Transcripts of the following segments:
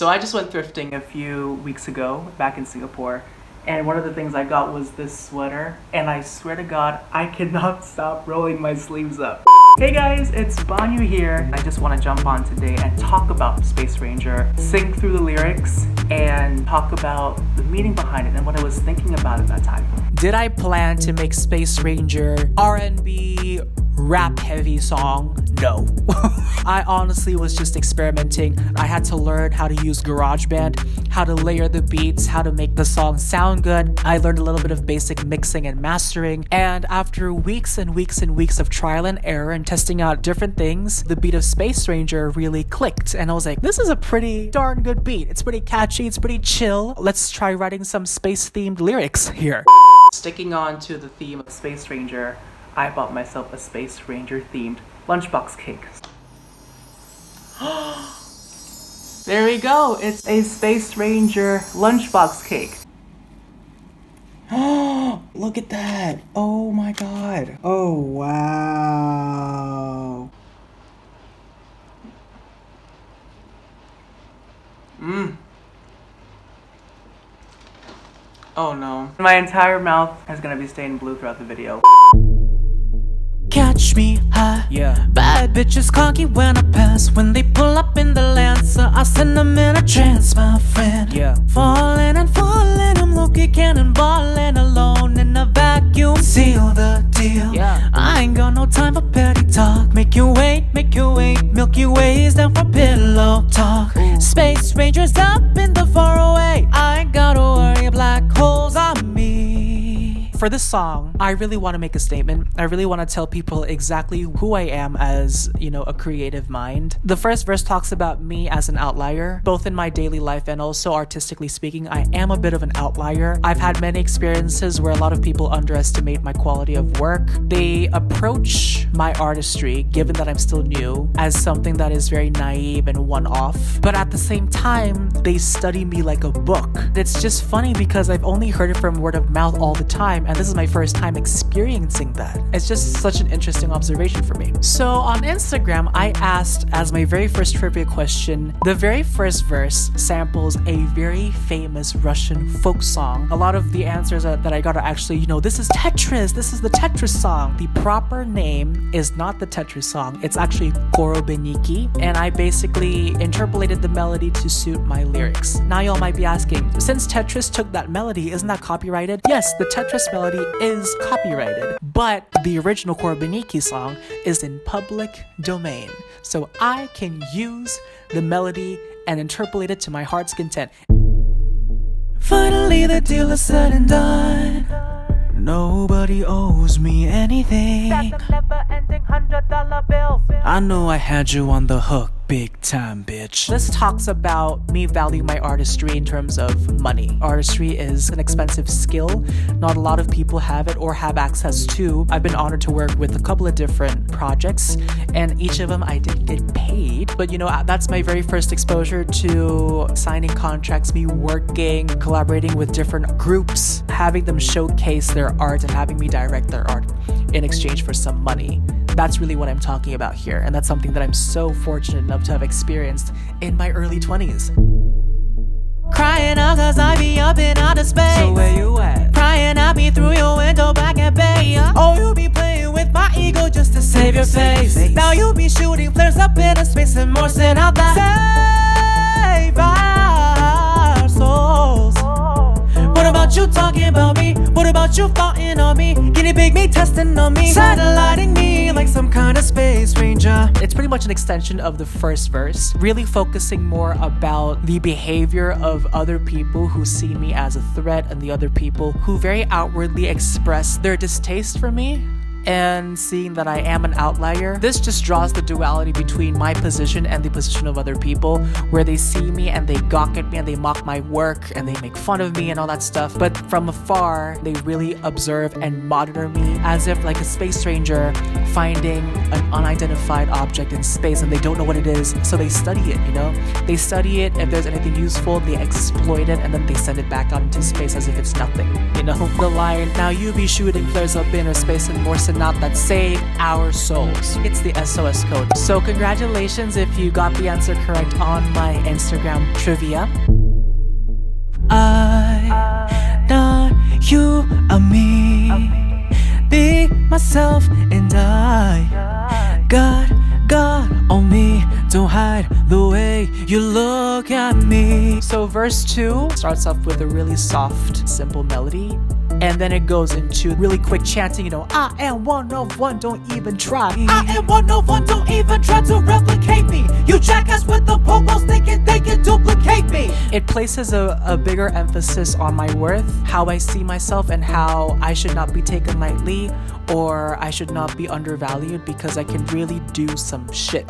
So I just went thrifting a few weeks ago back in Singapore, and one of the things I got was this sweater, and I swear to God, I cannot stop rolling my sleeves up. Hey guys, it's Banyu here. I just want to jump on today and talk about Space Ranger, sing through the lyrics, and talk about the meaning behind it and what I was thinking about at that time. Did I plan to make Space Ranger R&B rap heavy song? No. I honestly was just experimenting. I had to learn how to use GarageBand, how to layer the beats, how to make the song sound good. I learned a little bit of basic mixing and mastering, and after weeks and weeks and weeks of trial and error and testing out different things, the beat of Space Ranger really clicked, and I was like, this is a pretty darn good beat. It's pretty catchy, it's pretty chill. Let's try writing some space-themed lyrics here. Sticking on to the theme of Space Ranger, I bought myself a Space Ranger themed lunchbox cake. There we go, it's a Space Ranger lunchbox cake. Look at that. Oh my god. Oh wow. Oh no. My entire mouth is gonna be stained blue throughout the video. Catch me high. Yeah. Bad bitches conky when I pass. When they pull up in the Lancer, I send them in a trance, my friend. Yeah. Falling and falling, I'm low-key cannonballing alone in a vacuum. Seal the deal. Yeah. I ain't got no time for petty talk. Make you wait, Milky Way's down for pillow talk. Ooh. Space Rangers up in the faraway. I ain't gotta worry, black holes on me. For this song, I really want to make a statement. I really want to tell people exactly who I am as, a creative mind. The first verse talks about me as an outlier, both in my daily life and also artistically speaking. I am a bit of an outlier. I've had many experiences where a lot of people underestimate my quality of work. They approach my artistry, given that I'm still new, as something that is very naive and one-off. But at the same time, they study me like a book. It's just funny because I've only heard it from word of mouth all the time, and this is my first time experiencing that. It's just such an interesting observation for me. So on Instagram, I asked as my very first trivia question, the very first verse samples a very famous Russian folk song. A lot of the answers that I got are actually, this is Tetris, this is the Tetris song. The proper name is not the Tetris song, it's actually Korobeniki, and I basically interpolated the melody to suit my lyrics. Now y'all might be asking, since Tetris took that melody, isn't that copyrighted? Yes, the Tetris melody is copyrighted, but the original Korobeniki song is in public domain, so I can use the melody and interpolate it to my heart's content. Finally the deal is said and done. Nobody owes me anything. That's a never-ending $100 bill. I know I had you on the hook, big time, bitch. This talks about me valuing my artistry in terms of money. Artistry is an expensive skill. Not a lot of people have it or have access to. I've been honored to work with a couple of different projects, and each of them I didn't get paid. But that's my very first exposure to signing contracts, me working, collaborating with different groups, having them showcase their art and having me direct their art in exchange for some money. That's really what I'm talking about here, and that's something that I'm so fortunate enough to have experienced in my early 20s. Crying out cause I be up in outer space. So where you at? Prying at me through your window back at bay. Oh, you be playing with my ego just to save your face. Now you be shooting flares up in space and more sent out that save our souls. What about you talking about me? What about you flaunting on me? Guinea pig me testing on me, satelliting me like some kind of space ranger. It's pretty much an extension of the first verse, really focusing more about the behavior of other people who see me as a threat and the other people who very outwardly express their distaste for me. And seeing that I am an outlier, this just draws the duality between my position and the position of other people, where they see me and they gawk at me and they mock my work and they make fun of me and all that stuff, but from afar they really observe and monitor me as if like a space ranger finding an unidentified object in space and they don't know what it is, so they study it. They study it. If there's anything useful, they exploit it, and then they send it back out into space as if it's nothing. The line, now you be shooting flares up inner space and more out that save our souls. It's the SOS code. So congratulations if you got the answer correct on my Instagram trivia. I, not you, me. Be myself and I got on me. Don't hide the way you look at me. So verse 2 starts off with a really soft, simple melody, and then it goes into really quick chanting, you know, I am one of one, don't even try. I am one of one, don't even try to replicate me. You jackass with the pogos thinking they can duplicate me. It places a bigger emphasis on my worth, how I see myself, and how I should not be taken lightly or I should not be undervalued because I can really do some shit.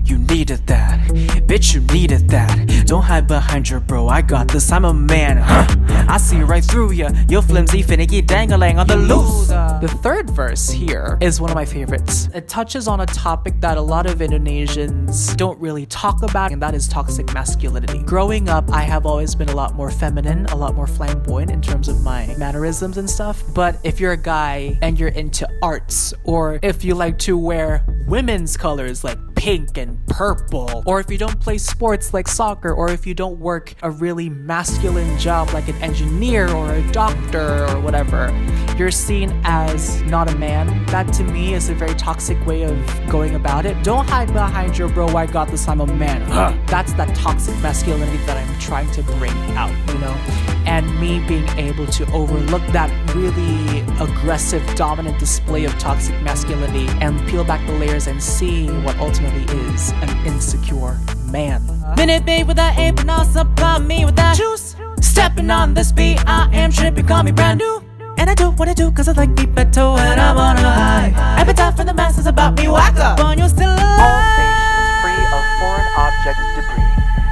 You needed that, bitch, you needed that. Don't hide behind your bro, I got this, I'm a man, huh? I see right through ya, you're flimsy, finicky, dangling on the loose. The third verse here is one of my favorites. It touches on a topic that a lot of Indonesians don't really talk about, and that is toxic masculinity. Growing up, I have always been a lot more feminine, a lot more flamboyant in terms of my mannerisms and stuff. But if you're a guy and you're into arts, or if you like to wear women's colors like pink and purple, or if you don't play sports like soccer, or if you don't work a really masculine job like an engineer or a doctor or whatever, you're seen as not a man. That to me is a very toxic way of going about it. Don't hide behind your bro, I got this, I'm a man. That's that toxic masculinity that I'm trying to bring out, you know? And me being able to overlook that really aggressive, dominant display of toxic masculinity and peel back the layers and see what ultimately is an insecure man. Minute Maid with that ape and I'll supply me with that juice. Stepping on this beat, I am tripping, call me brand new. And I do what I do cause I like deep better when I'm on a high. Appetite for the masses about me, waka. Banyu still alive. All stations free of foreign object debris.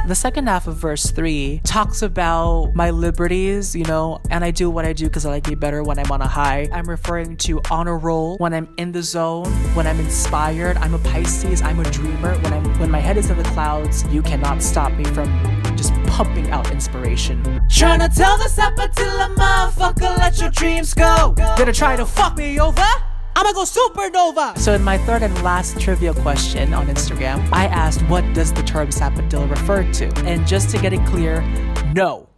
The second half of verse 3 talks about my liberties, you know, and I do what I do because I like it better when I'm on a high. I'm referring to on a roll, when I'm in the zone, when I'm inspired. I'm a Pisces, I'm a dreamer. When my head is in the clouds, you cannot stop me from just pumping out inspiration. Tryna tell this up until a motherfucker let your dreams go. Gonna try to fuck me over? I'ma go supernova! So in my third and last trivia question on Instagram, I asked what does the term sapodilla refer to? And just to get it clear, no,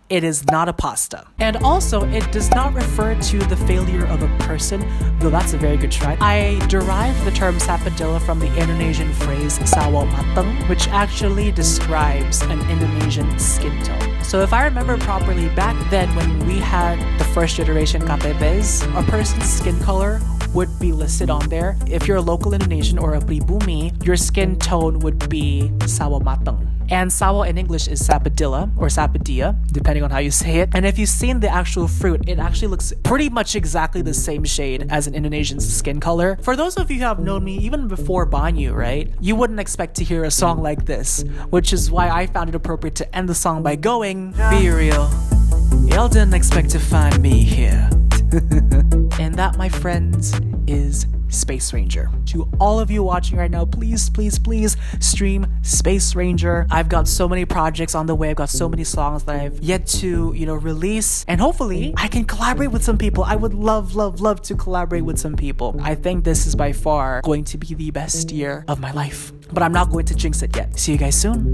it is not a pasta. And also, it does not refer to the failure of a person, though that's a very good try. I derived the term sapodilla from the Indonesian phrase sawo mateng, which actually describes an Indonesian skin tone. So if I remember properly, back then when we had the first generation KTPs, a person's skin color would be listed on there. If you're a local Indonesian or a pribumi, your skin tone would be sawo mateng. And sawo in English is sapodilla or sapodilla, depending on how you say it. And if you've seen the actual fruit, it actually looks pretty much exactly the same shade as an Indonesian's skin color. For those of you who have known me even before Banyu, right? You wouldn't expect to hear a song like this, which is why I found it appropriate to end the song by going, be real, y'all didn't expect to find me here. And that, my friends, is Space Ranger. To all of you watching right now, please, please, please stream Space Ranger. I've got so many projects on the way. I've got so many songs that I've yet to, release. And hopefully I can collaborate with some people. I would love, love, love to collaborate with some people. I think this is by far going to be the best year of my life. But I'm not going to jinx it yet. See you guys soon.